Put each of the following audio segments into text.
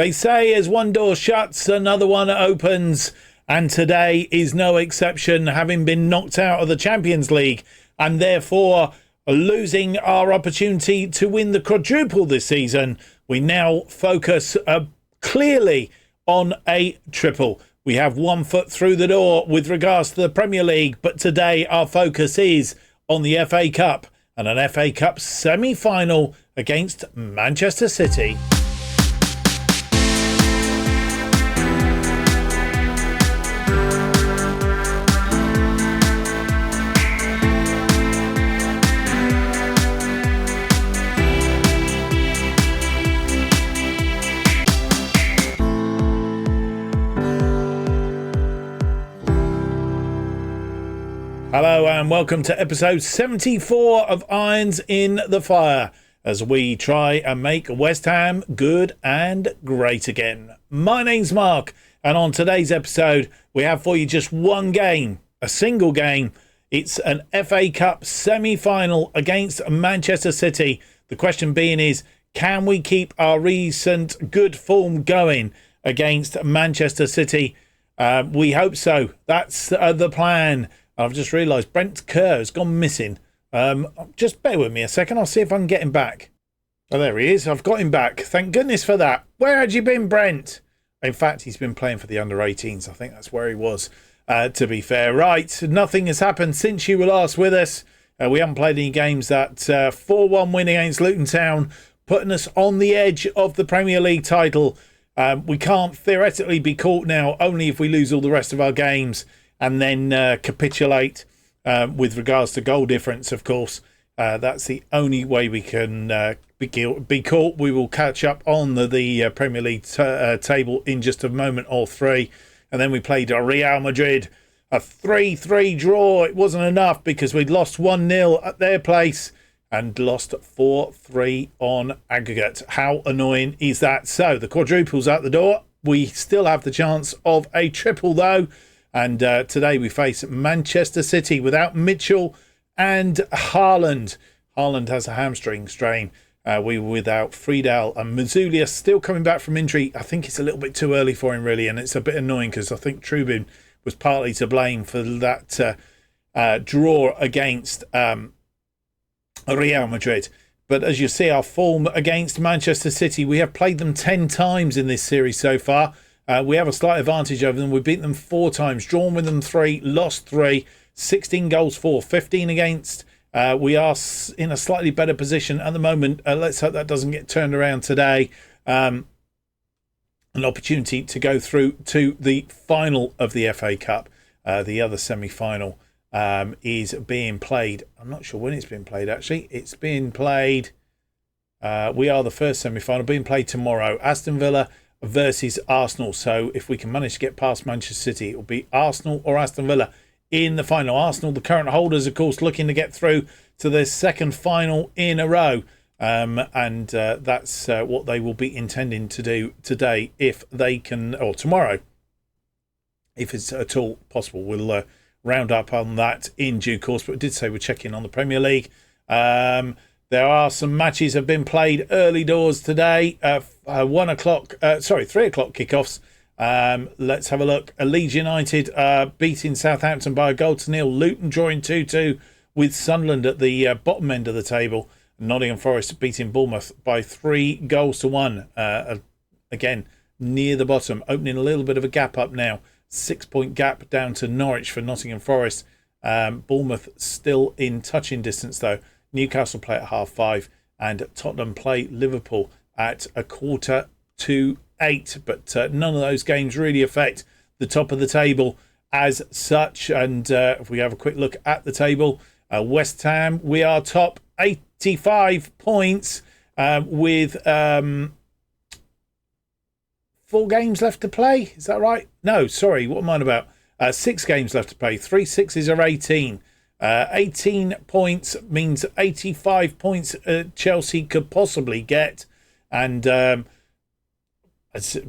They say as one door shuts, another one opens. And today is no exception, having been knocked out of the Champions League and therefore losing our opportunity to win the quadruple this season. We now focus clearly on a triple. We have 1 foot through the door with regards to the Premier League, but today our focus is on the FA Cup and an FA Cup semi-final against Manchester City. Hello and welcome to episode 74 of Irons in the Fire as we try and make West Ham good and great again. My name's Mark and on today's episode we have for you just one game, a single game. It's an FA Cup semi-final against Manchester City. The question being is, can we keep our recent good form going against Manchester City? We hope so. That's the plan. I've just realised Brent Kerr has gone missing. Just bear with me a second. I'll see if I can get him back. Oh, there he is. I've got him back. Thank goodness for that. Where had you been, Brent? In fact, he's been playing for the under-18s. I think that's where he was, to be fair. Right, nothing has happened since you were last with us. We haven't played any games. That 4-1 win against Luton Town, putting us on the edge of the Premier League title. We can't theoretically be caught now, only if we lose all the rest of our games and then capitulate with regards to goal difference, of course. That's the only way we can be caught. We will catch up on the Premier League table in just a moment or three. And then we played Real Madrid, a 3-3 draw. It wasn't enough because we'd lost 1-0 at their place and lost 4-3 on aggregate. How annoying is that? So the quadruple's out the door. We still have the chance of a triple, though. And today we face Manchester City without Mitchell and Haaland. Haaland has a hamstring strain. We were without Friedel and Mazulia still coming back from injury. I think it's a little bit too early for him, really. And it's a bit annoying because I think Trubin was partly to blame for that draw against Real Madrid. But as you see, our form against Manchester City, we have played them 10 times in this series so far. We have a slight advantage over them. We've beaten them 4 times, drawn with them 3, lost 3, 16 goals for, 15 against. We are in a slightly better position at the moment. Let's hope that doesn't get turned around today. An opportunity to go through to the final of the FA Cup. The other semi-final is being played. I'm not sure when it's being played, actually. It's being played. We are the first semi-final being played tomorrow. Aston Villa versus Arsenal. So if we can manage to get past Manchester City, it will be Arsenal or Aston Villa in the final. Arsenal, the current holders, of course, looking to get through to their second final in a row. And that's what they will be intending to do today if they can, or tomorrow, if it's at all possible. We'll round up on that in due course. But we did say we're checking on the Premier League. There are some matches have been played early doors today. 3 o'clock kickoffs. Let's have a look. Leeds United beating Southampton by a 1-0. Luton drawing 2-2 with Sunderland at the bottom end of the table. Nottingham Forest beating Bournemouth by 3-1. Again, near the bottom, opening a little bit of a gap up now. 6-point gap down to Norwich for Nottingham Forest. Bournemouth still in touching distance, though. Newcastle play at 5:30 and Tottenham play Liverpool at 7:45. But none of those games really affect the top of the table as such. And if we have a quick look at the table, West Ham, we are top, 85 points with 4 games left to play. Is that right? No, sorry, what am I on about? 6 games left to play. 3 sixes are 18. 18 points means 85 points Chelsea could possibly get. And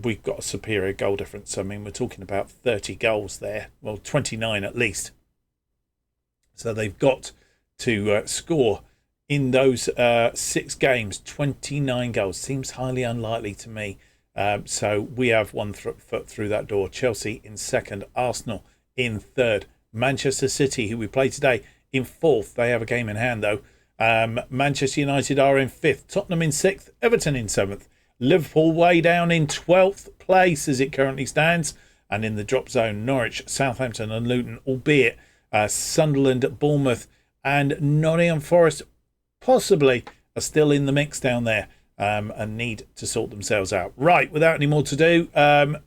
we've got a superior goal difference. I mean, we're talking about 30 goals there. Well, 29 at least. So they've got to score in those 6 games, 29 goals. Seems highly unlikely to me. So we have one foot through that door. Chelsea in second, Arsenal in third, Manchester City, who we play today, in fourth. They have a game in hand though. Manchester United are in fifth, Tottenham in sixth, Everton in seventh, Liverpool way down in 12th place as it currently stands, and in the drop zone, Norwich, Southampton and Luton, albeit Sunderland, Bournemouth and Nottingham Forest possibly are still in the mix down there. And need to sort themselves out. Right, without any more to do,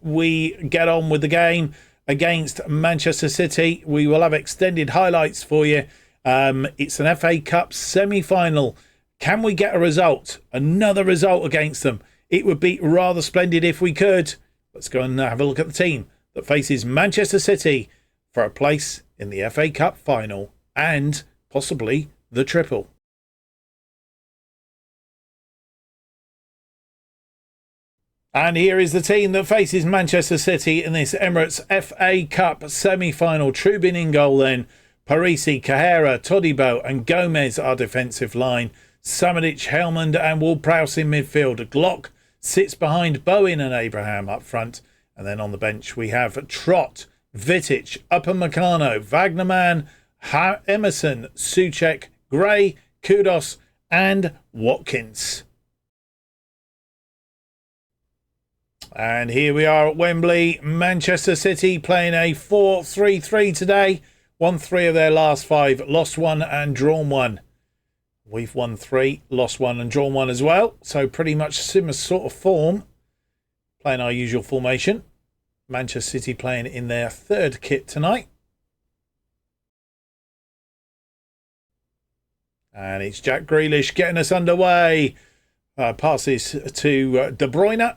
we get on with the game against Manchester City. We will have extended highlights for you. It's an FA Cup semi-final. Can we get a result? Another result against them? It would be rather splendid if we could. Let's go and have a look at the team that faces Manchester City for a place in the FA Cup final and possibly the triple. And here is the team that faces Manchester City in this Emirates FA Cup semi-final. Trubin in goal then. Parisi, Kahera, Todibo and Gomez are defensive line. Samadic, Helmand and Ward-Prowse in midfield. Glock sits behind Bowen and Abraham up front. And then on the bench we have Trott, Vitic, Upamecano, Wagnerman, Emerson, Souček, Gray, Kudos and Watkins. And here we are at Wembley. Manchester City playing a 4-3-3 today. Won 3 of their last 5, lost 1 and drawn 1. We've won 3, lost 1 and drawn 1 as well. So pretty much similar sort of form. Playing our usual formation. Manchester City playing in their third kit tonight. And it's Jack Grealish getting us underway. Passes to De Bruyne.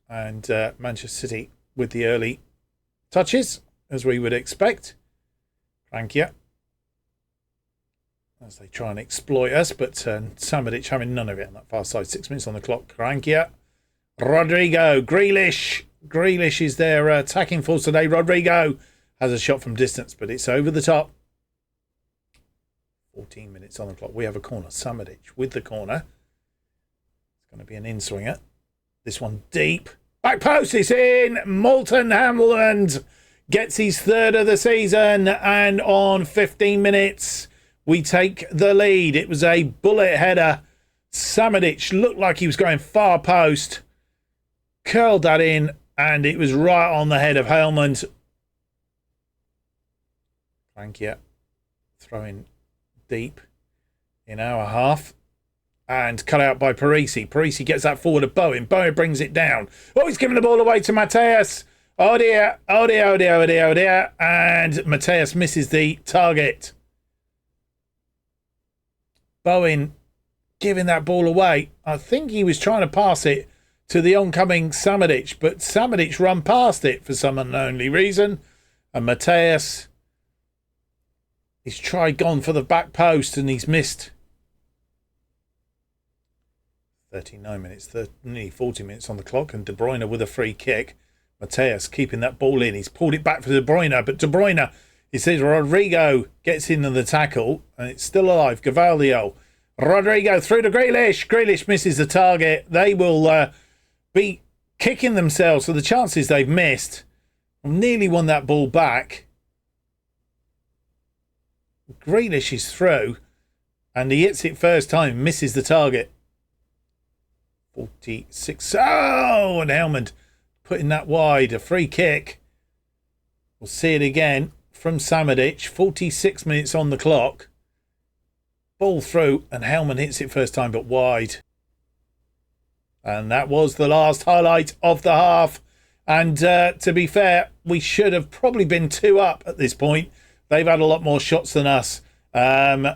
And Manchester City with the early touches, as we would expect. Frankia, as they try and exploit us, but Samadic having none of it on that far side. 6 minutes on the clock. Frankia, Rodrigo, Grealish. Grealish is their attacking force today. Rodrigo has a shot from distance, but it's over the top. 14 minutes on the clock. We have a corner. Samadic with the corner. It's going to be an in-swinger. This one deep. Back post, it's in. Moulton Hamland gets his third of the season. And on 15 minutes, we take the lead. It was a bullet header. Samadic looked like he was going far post. Curled that in. And it was right on the head of Helmand. Frankia throwing deep in our half. And cut out by Parisi. Parisi gets that forward to Bowen. Bowen brings it down. Oh, he's giving the ball away to Mateus. Oh dear, oh dear, oh dear, oh dear, oh dear. And Mateus misses the target. Bowen giving that ball away. I think he was trying to pass it to the oncoming Samadic, but Samadic run past it for some unknownly reason. And Mateus, he's gone for the back post and he's missed. 39 minutes, nearly 40 minutes on the clock, and De Bruyne with a free kick. Mateus keeping that ball in. He's pulled it back for De Bruyne, but De Bruyne, he says Rodrigo gets into the tackle, and it's still alive. Gavaldio. Rodrigo through to Grealish. Grealish misses the target. They will be kicking themselves for the chances they've missed. Nearly won that ball back. Grealish is through, and he hits it first time, misses the target. 46. Oh, and Helmand putting that wide. A free kick. We'll see it again from Samadic. 46 minutes on the clock. Ball through, and Helmand hits it first time, but wide. And that was the last highlight of the half. And to be fair, we should have probably been 2 up at this point. They've had a lot more shots than us. Fortunately,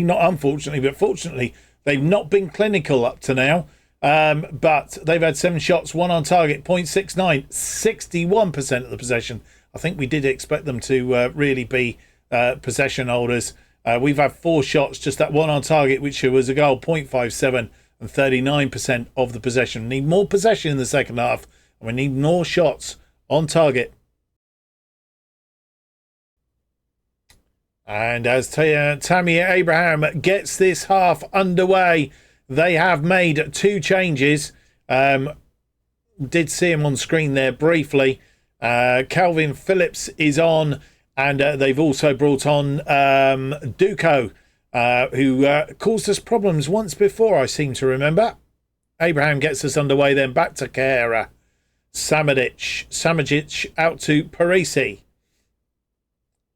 not unfortunately, but fortunately, they've not been clinical up to now, but they've had 7 shots, 1 on target, 0.69, 61% of the possession. I think we did expect them to really be possession holders. We've had 4 shots, just that 1 on target, which was a goal, 0.57, and 39% of the possession. We need more possession in the second half, and we need more shots on target. And as Tammy Abraham gets this half underway, They have made 2 changes. Did see him on screen there briefly. Calvin Phillips is on, and they've also brought on Duco, who caused us problems once before, I seem to remember. Abraham gets us underway, then back to Kehera. Samajic out to Parisi.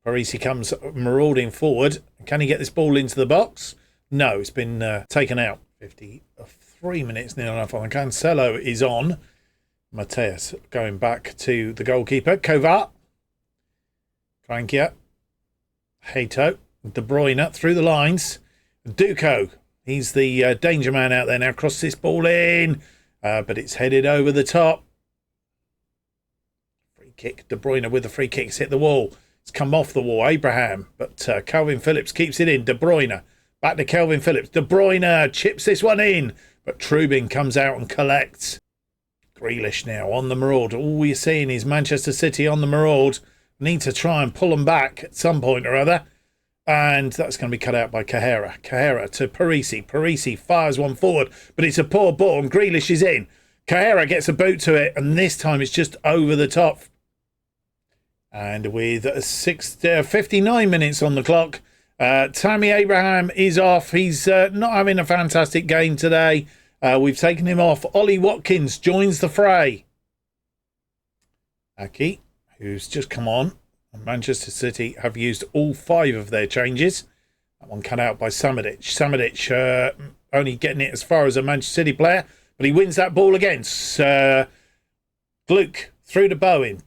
Parisi comes marauding forward. Can he get this ball into the box? No, it's been taken out. 53 minutes near enough on. Cancelo is on. Mateus going back to the goalkeeper. Kovar. Frankia. Hato. De Bruyne through the lines. Duco. He's the danger man out there now. Cross this ball in. But it's headed over the top. Free kick. De Bruyne with the free kick. It's hit the wall. It's come off the wall. Abraham. But Calvin Phillips keeps it in. De Bruyne. Back to Calvin Phillips. De Bruyne chips this one in. But Trubin comes out and collects. Grealish now on the maraud. All we're seeing is Manchester City on the maraud. Need to try and pull them back at some point or other. And that's going to be cut out by Kehera. Kehera to Parisi. Parisi fires one forward, but it's a poor ball and Grealish is in. Kehera gets a boot to it, and this time it's just over the top. And with 59 minutes on the clock, Tammy Abraham is off. He's not having a fantastic game today. We've taken him off. Ollie Watkins joins the fray. Aki, who's just come on. Manchester City have used all 5 of their changes. That one cut out by Samajic. Samajic only getting it as far as a Manchester City player, but he wins that ball against Gluck through to Bowen.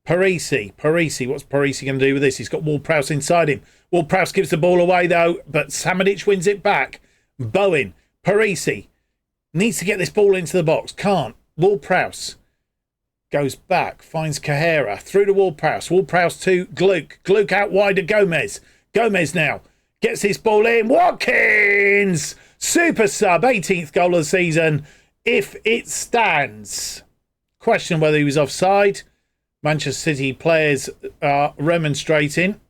Parisi. What's Parisi going to do with this? He's got Ward-Prowse inside him. Ward-Prowse gives the ball away though, but Samajic wins it back. Bowen. Parisi needs to get this ball into the box. Can't. Ward-Prowse goes back, finds Kehera, through to Ward-Prowse. Ward-Prowse to Gluck. Gluck out wide to Gomez. Gomez now gets his ball in. Watkins! Super sub, 18th goal of the season, if it stands. Question whether he was offside. Manchester City players are remonstrating.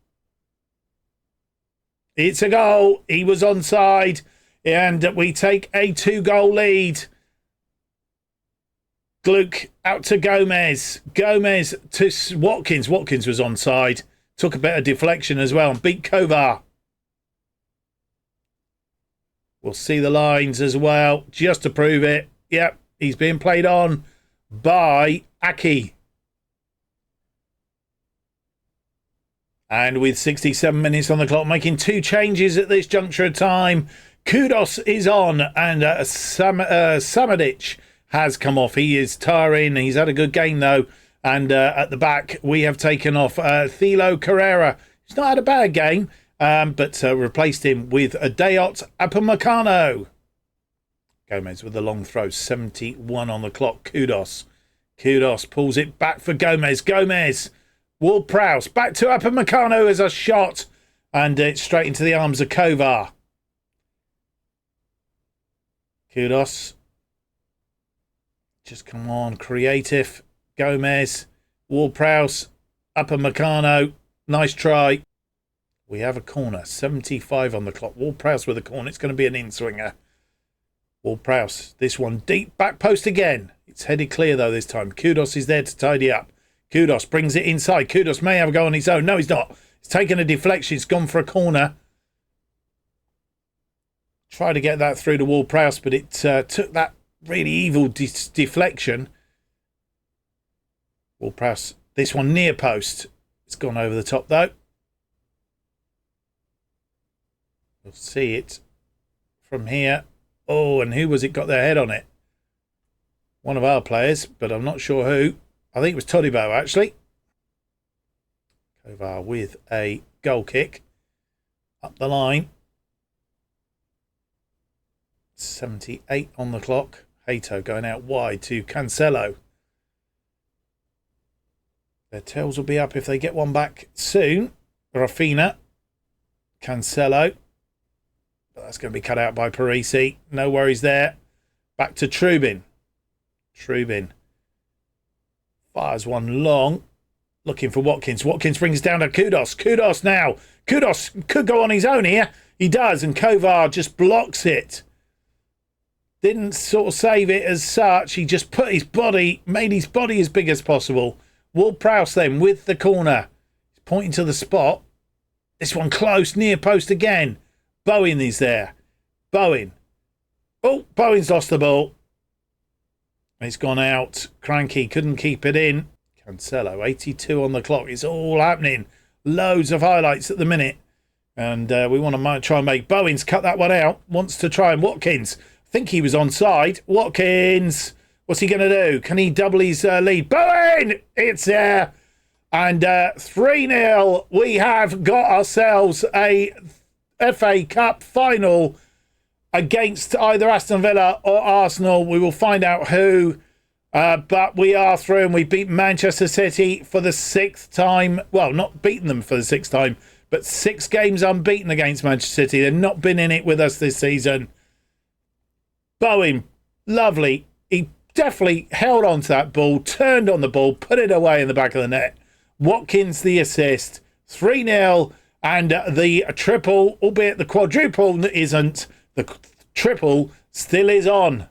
It's a goal. He was onside. And we take a 2-goal lead. Gluck out to Gomez. Gomez to Watkins. Watkins was onside. Took a bit of deflection as well and beat Kovar. We'll see the lines as well, just to prove it. Yep, he's being played on by Aki. And with 67 minutes on the clock, making 2 changes at this juncture of time. Kudos is on, and Samajic has come off. He is tiring. He's had a good game, though. And at the back, we have taken off Thilo Carrera. He's not had a bad game, but replaced him with Dayot Upamecano. Gomez with the long throw. 71 on the clock. Kudos pulls it back for Gomez. Ward-Prowse back to Upamecano as a shot. And it's straight into the arms of Kovar. Kudos. Just come on. Creative. Gomez. Ward-Prowse. Upamecano. Nice try. We have a corner. 75 on the clock. Ward-Prowse with a corner. It's going to be an in-swinger. Ward-Prowse. This one deep. Back post again. It's headed clear though this time. Kudos is there to tidy up. Kudos brings it inside. Kudos may have a go on his own. No, he's not. He's taken a deflection. It's gone for a corner. Tried to get that through to Ward-Prowse, but it took that really evil deflection. Ward-Prowse. This one near post. It's gone over the top though. We'll see it from here. Oh, and who was it got their head on it? One of our players, but I'm not sure who. I think it was Todibo, actually. Kovar with a goal kick. Up the line. 78 on the clock. Hato going out wide to Cancelo. Their tails will be up if they get one back soon. Rafinha. Cancelo. But that's going to be cut out by Parisi. No worries there. Back to Trubin. Trubin fires one long. Looking for Watkins. Watkins brings down to Kudos. Kudos now. Kudos could go on his own here. He does. And Kovar just blocks it. Didn't sort of save it as such. He just made his body as big as possible. Ward-Prowse then with the corner. He's pointing to the spot. This one close, near post again. Bowen is there. Bowen. Oh, Bowen's lost the ball. It's gone out. Cranky couldn't keep it in. Cancelo, 82 on the clock. It's all happening. Loads of highlights at the minute. And we want to try and make Bowen's cut that one out. Wants to try and Watkins. I think he was onside. Watkins. What's he going to do? Can he double his lead? Bowen! It's there. And 3-0. We have got ourselves a FA Cup final against either Aston Villa or Arsenal. We will find out who. But we are through and we beat Manchester City for the 6th time. Well, not beaten them for the 6th time, but 6 games unbeaten against Manchester City. They've not been in it with us this season. Bowen, lovely. He definitely held on to that ball, turned on the ball, put it away in the back of the net. Watkins the assist. 3-0 and the triple, albeit the quadruple isn't, the triple still is on.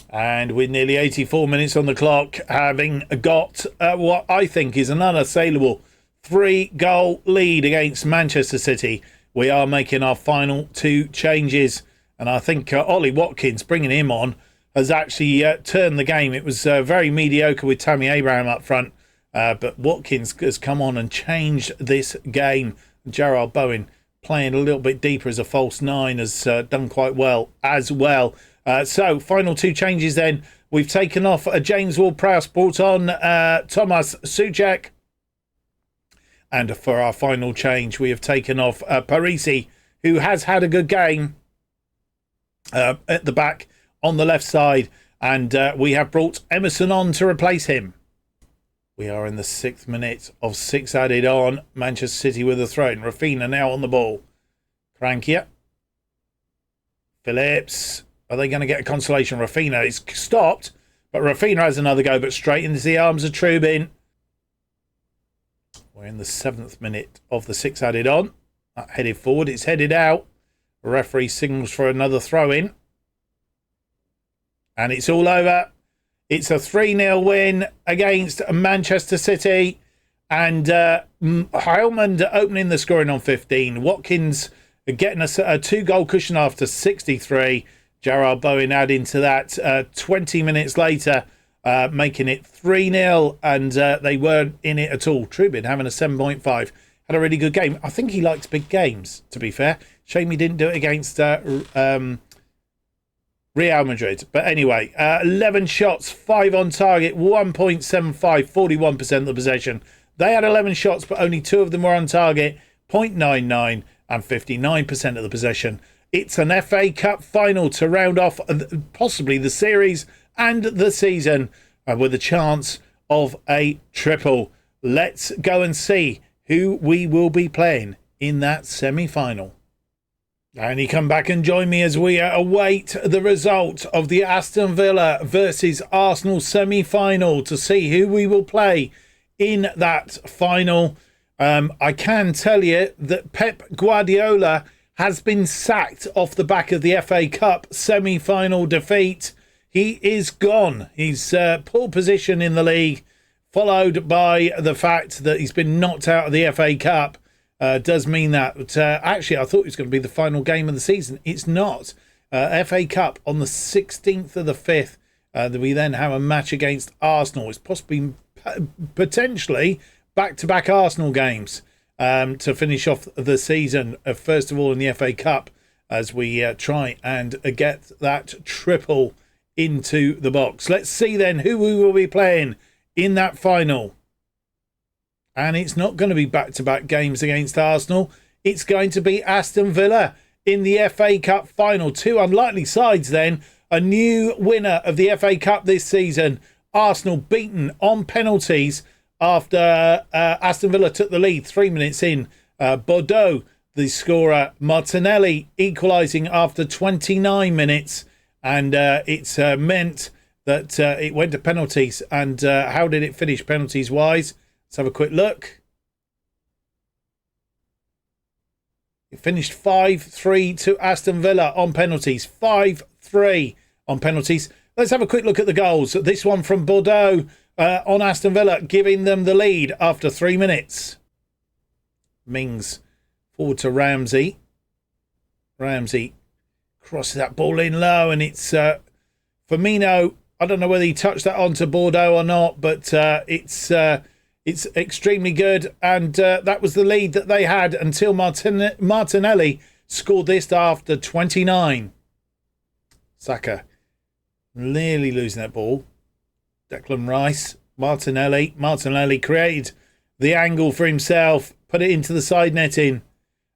And with nearly 84 minutes on the clock, having got what I think is an unassailable 3-goal lead against Manchester City, we are making our final 2 changes. And I think Ollie Watkins, bringing him on, has actually turned the game. It was very mediocre with Tammy Abraham up front. But Watkins has come on and changed this game. Gerard Bowen playing a little bit deeper as a false 9 has done quite well as well. So, final 2 changes then. We've taken off James Ward-Prowse, brought on Thomas Souček. And for our final change, we have taken off Parisi, who has had a good game at the back on the left side. And we have brought Emerson on to replace him. We are in the 6th minute of 6 added on. Manchester City with a throw-in. Rafinha now on the ball. Crankia. Phillips. Are they going to get a consolation? Rafinha is stopped, but Rafinha has another go, but straight into the arms of Trubin. We're in the 7th minute of the 6 added on. That headed forward. It's headed out. The referee signals for another throw-in. And it's all over. It's a 3-0 win against Manchester City. And Heilman opening the scoring on 15. Watkins getting a 2-goal cushion after 63. Gerard Bowen adding to that 20 minutes later, making it 3-0. And they weren't in it at all. Trubin having a 7.5. Had a really good game. I think he likes big games, to be fair. Shame he didn't do it against Real Madrid. But anyway, 11 shots, 5 on target, 1.75, 41% of the possession. They had 11 shots, but only 2 of them were on target, 0.99 and 59% of the possession. It's an FA Cup final to round off possibly the series and the season with a chance of a triple. Let's go and see who we will be playing in that semi-final. And you come back and join me as we await the result of the Aston Villa versus Arsenal semi-final to see who we will play in that final. I can tell you that Pep Guardiola has been sacked off the back of the FA Cup semi-final defeat. He is gone. He's poor position in the league, followed by the fact that he's been knocked out of the FA Cup. Does mean that. But, actually, I thought it was going to be the final game of the season. It's not. FA Cup on the 16th of the 5th. We then have a match against Arsenal. It's possibly, potentially, back-to-back Arsenal games to finish off the season. First of all, in the FA Cup, as we try and get that triple into the box. Let's see then who we will be playing in that final. And it's not going to be back-to-back games against Arsenal. It's going to be Aston Villa in the FA Cup final. 2 unlikely sides then. A new winner of the FA Cup this season. Arsenal beaten on penalties after Aston Villa took the lead 3 minutes in. Bordeaux, the scorer. Martinelli equalising after 29 minutes. And it's meant that it went to penalties. And how did it finish penalties-wise? Let's have a quick look. It finished 5-3 to Aston Villa on penalties. 5-3 on penalties. Let's have a quick look at the goals. This one from Bordeaux on Aston Villa, giving them the lead after 3 minutes. Mings forward to Ramsey. Ramsey crosses that ball in low, and it's Firmino. I don't know whether he touched that onto Bordeaux or not, but it's extremely good, and that was the lead that they had until Martinelli scored this after 29. Saka nearly losing that ball. Declan Rice, Martinelli created the angle for himself, put it into the side netting,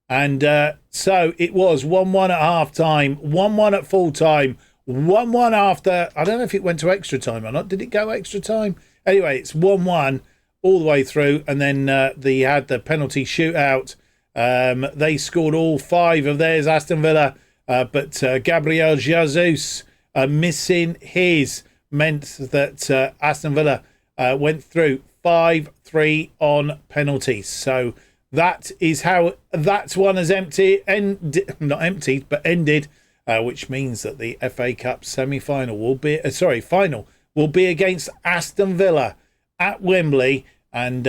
and so it was 1-1 at half time, 1-1 at full time, 1-1 after. I don't know if it went to extra time or not. Did it go extra time? Anyway, it's 1-1 all the way through, and then they had the penalty shootout. They scored all 5 of theirs, Aston Villa, but Gabriel Jesus missing his meant that Aston Villa went through 5-3 on penalties. So that is how that one has ended, which means that the FA Cup semi-final will be, final will be against Aston Villa at Wembley. And,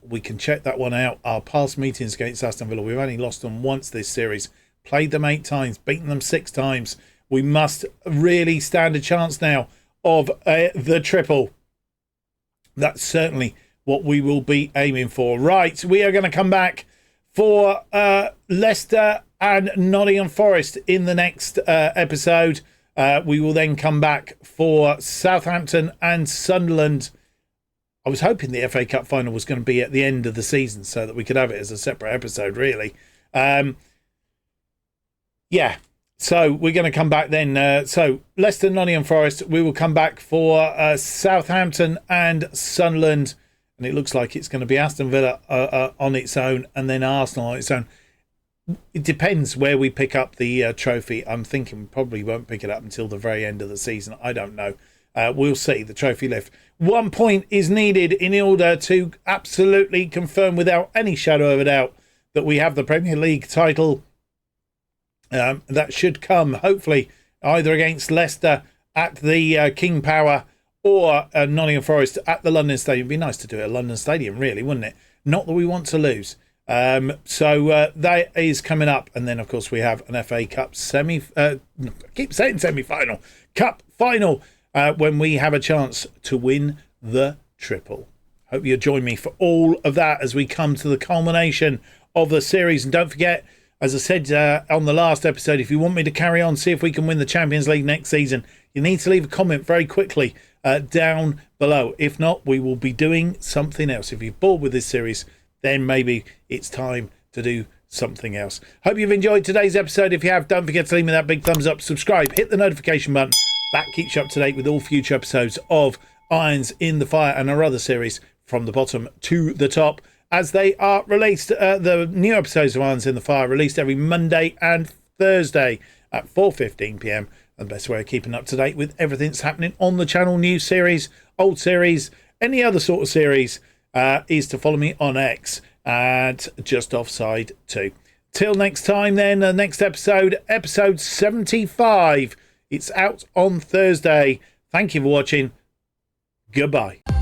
we can check that one out. Our past meetings against Aston Villa, we've only lost them once this series, played them 8 times, beaten them 6 times. We must really stand a chance now of the triple. That's certainly what we will be aiming for. Right, we are going to come back for Leicester and Nottingham Forest in the next episode. We will then come back for Southampton and Sunderland. I was hoping the FA Cup final was going to be at the end of the season so that we could have it as a separate episode, really. So we're going to come back then. So Leicester, Nottingham Forest, we will come back for Southampton and Sunderland. And it looks like it's going to be Aston Villa on its own, and then Arsenal on its own. It depends where we pick up the trophy. I'm thinking we probably won't pick it up until the very end of the season. I don't know. We'll see. The trophy lift. 1 point is needed in order to absolutely confirm without any shadow of a doubt that we have the Premier League title. That should come, hopefully, either against Leicester at the King Power or Nottingham Forest at the London Stadium. It'd be nice to do it at London Stadium, really, wouldn't it? Not that we want to lose. So that is coming up. And then, of course, we have an FA Cup semi-final, cup final, when we have a chance to win the triple. Hope you'll join me for all of that as we come to the culmination of the series. And don't forget, as I said on the last episode, if you want me to carry on, see if we can win the Champions League next season, you need to leave a comment very quickly down below. If not, we will be doing something else. If you're bored with this series, then maybe it's time to do something else. Hope you've enjoyed today's episode. If you have, don't forget to leave me that big thumbs up, subscribe, hit the notification button. That keeps you up to date with all future episodes of Irons in the Fire and our other series from the bottom to the top, as they are released. The new episodes of Irons in the Fire released every Monday and Thursday at 4:15 p.m. And the best way of keeping up to date with everything that's happening on the channel, new series, old series, any other sort of series, is to follow me on X at JustOffsideFM. Till next time then, the next episode 75. It's out on Thursday. Thank you for watching. Goodbye.